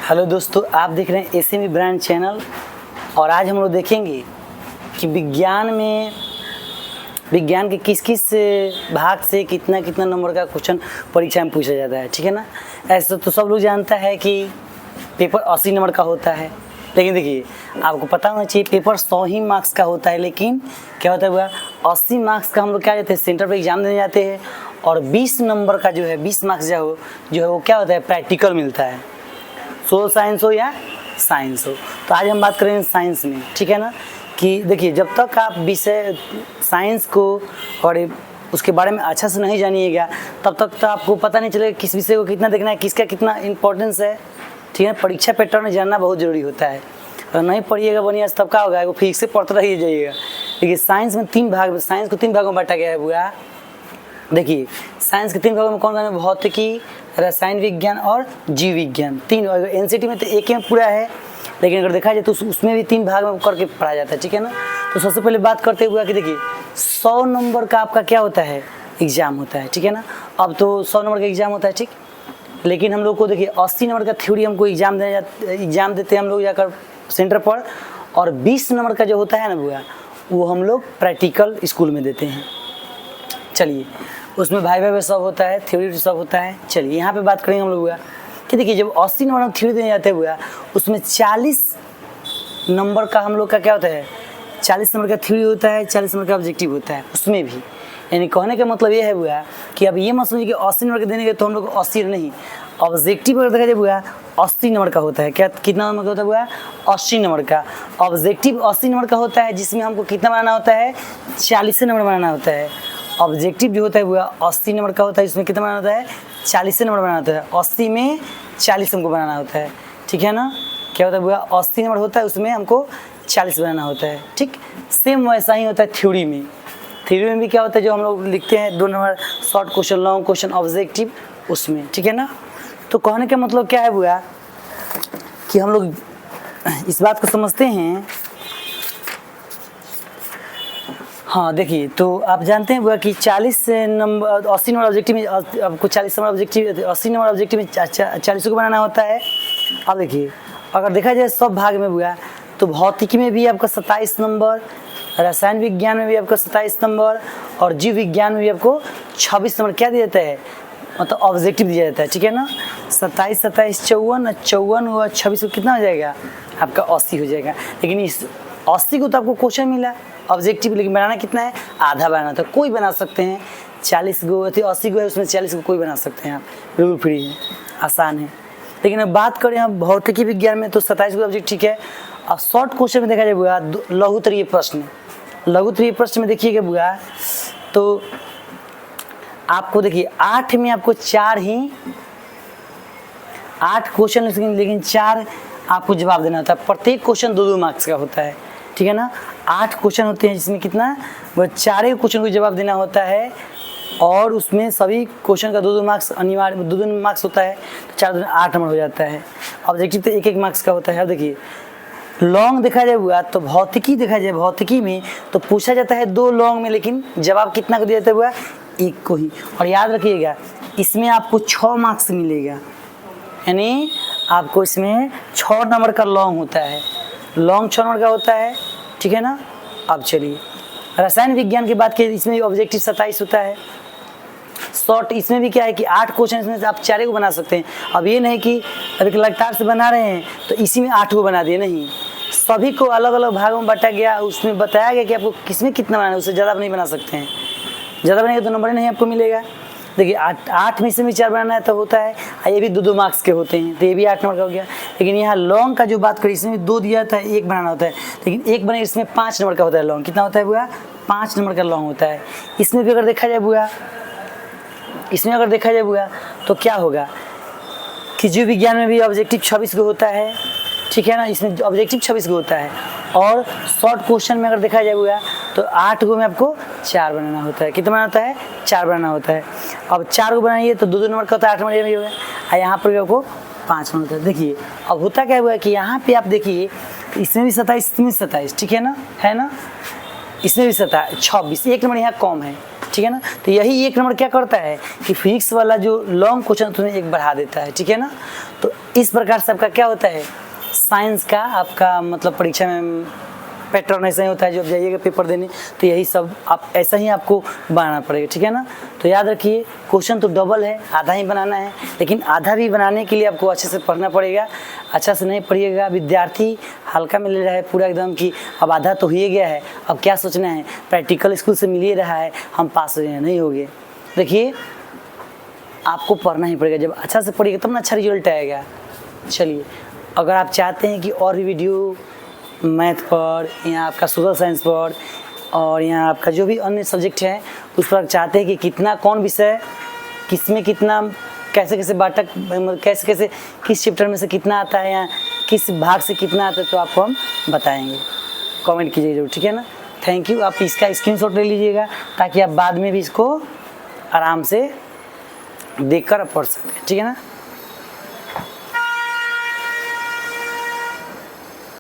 Hello दोस्तों, आप देख रहे हैं एसएमई ब्रांड चैनल। और आज हम लोग देखेंगे कि विज्ञान के किस किस भाग से कितना कितना नंबर का क्वेश्चन परीक्षा में पूछा जाता है। ठीक है ना। ऐसा तो सब लोग जानता है कि पेपर 80 नंबर का होता है, लेकिन देखिए आपको पता होना चाहिए पेपर 100 ही मार्क्स का होता है। लेकिन क्या होता है हुआ 80 मार्क्स का हम लोग क्या जाते हैं सेंटर पर एग्जाम देने जाते हैं, और 20 नंबर का जो है 20 मार्क्स जो है वो क्या होता है प्रैक्टिकल मिलता है। सोशल साइंस हो या साइंस हो। तो आज हम बात करेंगे साइंस में। ठीक है ना। कि देखिए जब तक आप विषय साइंस को और उसके बारे में अच्छा से नहीं जानिएगा तब तक तो आपको पता नहीं चलेगा किस विषय को कितना देखना है, किसका कितना इंपॉर्टेंस है। ठीक है। परीक्षा पैटर्न जानना बहुत ज़रूरी होता है। अगर नहीं पढ़िएगा बढ़िया तब क्या होगा, वो फिक्स से पढ़ते रह जाइएगा। देखिए साइंस को 3 भागों में बांटा गया है बुआ। देखिए साइंस के 3 भागों में कौन कौन है, भौतिकी, रसायन विज्ञान और जीव विज्ञान। 3 एनसीटी में तो एक ही में पूरा है, लेकिन अगर देखा जाए तो उसमें भी 3 भाग में करके पढ़ा जाता है। ठीक है ना। तो सबसे पहले बात करते हुए कि देखिए 100 नंबर का आपका क्या होता है एग्जाम होता है। ठीक है ना। अब तो 100 नंबर का एग्जाम होता है, ठीक। लेकिन हम लोग को देखिए 80 नंबर का थ्योरी हमको एग्जाम देते हैं हम लोग जाकर सेंटर पर, और 20 नंबर का जो होता है ना बुआ वो हम लोग प्रैक्टिकल स्कूल में देते हैं। चलिए उसमें भाई सब होता है, थ्योरी सब होता है। चलिए यहाँ पे बात करेंगे हम लोग हुआ कि देखिए जब 80 नंबर हम थ्योरी देने जाते हुआ उसमें 40 नंबर का हम लोग का क्या होता है, 40 नंबर का थ्योरी होता है, 40 नंबर का ऑब्जेक्टिव होता है उसमें भी। यानी कहने का मतलब ये है हुआ कि अब ये मत समझिए कि 80 नंबर का देने के तो हम लोग 80 नहीं, ऑब्जेक्टिव अगर देखा जाए हुआ 80 नंबर का होता है। क्या कितना नंबर का होता है हुआ 80 नंबर का। ऑब्जेक्टिव 80 नंबर का होता है जिसमें हमको कितना बनाना होता है 40 नंबर बनाना होता है। ऑब्जेक्टिव जो होता है वो 80 नंबर का होता है, इसमें कितना बनाना होता है 40 नंबर बनाना होता है। 80 में 40 हमको बनाना होता है। ठीक है ना। क्या होता है वो 80 नंबर होता है उसमें हमको 40 बनाना होता है। ठीक। सेम वैसा ही होता है थ्योरी में। थ्योरी में भी क्या होता है जो हम लोग लिखते हैं 2 number short question, long question, objective उसमें। ठीक है ना। तो कहने का मतलब क्या है बुआ कि हम लोग इस बात को समझते हैं। हाँ देखिए तो आप जानते हैं बुआ कि 40 नंबर 80 नंबर ऑब्जेक्टिव में आपको 40 नंबर ऑब्जेक्टिव 80 नंबर ऑब्जेक्टिव में 40 को बनाना होता है। अब देखिए अगर देखा जाए सब भाग में बुआ तो भौतिकी में भी आपका 27 नंबर, रसायन विज्ञान में भी आपका 27 नंबर, और जीव विज्ञान में भी आपको 26 नंबर क्या दिया जाता है, मतलब ऑब्जेक्टिव दिया जाता है। ठीक है ना। 27 27 54 54 हुआ 26 को कितना हो जाएगा आपका 80 हो जाएगा। लेकिन इस 80 को तो आपको क्वेश्चन मिला ऑब्जेक्टिव, लेकिन बनाना कितना है आधा बनाना था। कोई बना सकते हैं 40 को 80 को है उसमें 40 को कोई बना सकते हैं आप, बिल्कुल फ्री है, आसान है। लेकिन अब बात करें हम भौतिकी विज्ञान में तो 27 को ऑब्जेक्ट। ठीक है। अब शॉर्ट क्वेश्चन में देखा जाए बुआ लघुत्तरीय प्रश्न में देखिएगा बुआ तो आपको देखिए 8 में आपको 8 क्वेश्चन, लेकिन 4 आपको जवाब देना होता है। प्रत्येक क्वेश्चन 2-2 मार्क्स का होता है। ठीक है ना। 8 क्वेश्चन होते हैं जिसमें कितना वो 4 क्वेश्चन को जवाब देना होता है, और उसमें सभी क्वेश्चन का 2-2 मार्क्स अनिवार्य 2-2 मार्क्स होता है। तो 4 2 8 नंबर हो जाता है। ऑब्जेक्टिव तो 1-1 मार्क्स का होता है। अब देखिए लॉन्ग देखा जाए हुआ तो भौतिकी देखा जाए भौतिकी में तो पूछा जाता है 2 लॉन्ग में, लेकिन जवाब कितना को दिया जाता है हुआ 1 को ही। और याद रखिएगा इसमें आपको 6 मार्क्स मिलेगा, यानी आपको इसमें 6 नंबर का लॉन्ग होता है। लॉन्ग 6 नंबर का होता है। ठीक है ना। अब चलिए रसायन विज्ञान की बात करें, इसमें ऑब्जेक्टिव 27 होता है। शॉर्ट इसमें भी क्या है कि 8 क्वेश्चन इसमें से आप 4 को बना सकते हैं। अब ये नहीं कि अभी लगातार से बना रहे हैं तो इसी में 8 को बना दिए, नहीं, सभी को अलग अलग भागों में बांटा गया। उसमें बताया गया कि आपको किसमें कितना बनाना है, उससे ज़्यादा नहीं बना सकते हैं। ज़्यादा बनेगा तो नंबर ही नहीं आपको मिलेगा। देखिए 8 में से भी 4 बनाना है तो होता है, ये भी 2-2 मार्क्स के होते हैं, तो ये भी 8 नंबर का हो गया। लेकिन यहाँ लॉन्ग का जो बात करें इसमें 2 दिया था, 1 बनाना होता है, लेकिन 1 बने इसमें 5 नंबर का होता है लॉन्ग। कितना होता है बुआ 5 नंबर का लॉन्ग होता है। इसमें भी अगर देखा जाए बुआ तो क्या होगा कि जीव विज्ञान में भी ऑब्जेक्टिव 26 को होता है। ठीक है ना। इसमें ऑब्जेक्टिव 26 को होता है, और शॉर्ट क्वेश्चन में अगर देखा जाए बुआ तो 8 को में आपको 4 बनाना होता है। कितना बनाना होता है 4 बनाना होता है। अब 4 को बनाइए तो 2-2 नंबर का होता है, 8 नंबर ये होगा, और यहाँ पर भी आपको 5 नंबर होता है। देखिए अब होता क्या हुआ कि यहाँ पे आप देखिए इसमें भी 27 इसमें 27। ठीक है ना, है ना। इसमें भी 26 1 नंबर यहाँ कम है। ठीक है ना। तो यही 1 नंबर क्या करता है कि फिजिक्स वाला जो लॉन्ग क्वेश्चन तुम्हें 1 बढ़ा देता है, ठीक है ना। तो इस प्रकार से आपका क्या होता है, साइंस का आपका मतलब परीक्षा में पैटर्न ऐसा ही होता है। जब जाइएगा पेपर देने तो यही सब आप ऐसा ही आपको बनाना पड़ेगा, ठीक है ना। तो याद रखिए क्वेश्चन तो डबल है, आधा ही बनाना है, लेकिन आधा भी बनाने के लिए आपको अच्छे से पढ़ना पड़ेगा। अच्छा से नहीं पढ़िएगा, विद्यार्थी हल्का में ले रहा है पूरा एकदम कि अब आधा तो हो ही गया है, अब क्या सोचना है, प्रैक्टिकल स्कूल से मिल ही रहा है, हम पास हो गए, नहीं हो गए। देखिए आपको पढ़ना ही पड़ेगा, जब अच्छा से पढ़िएगा तब ना अच्छा रिजल्ट आएगा। चलिए, अगर आप चाहते हैं कि और भी वीडियो मैथ पर या आपका सोशल साइंस पर और यहाँ आपका जो भी अन्य सब्जेक्ट है उस पर चाहते हैं कि कितना कौन विषय किस में कितना कैसे कैसे बाटक कैसे कैसे किस चैप्टर में से कितना आता है या किस भाग से कितना आता है, तो आपको हम बताएंगे। कमेंट कीजिए जरूर, ठीक है ना। Thank you. आप इसका स्क्रीनशॉट ले लीजिएगा ताकि आप बाद में भी इसको आराम से देखकर पढ़ सकते हैं, ठीक है ना।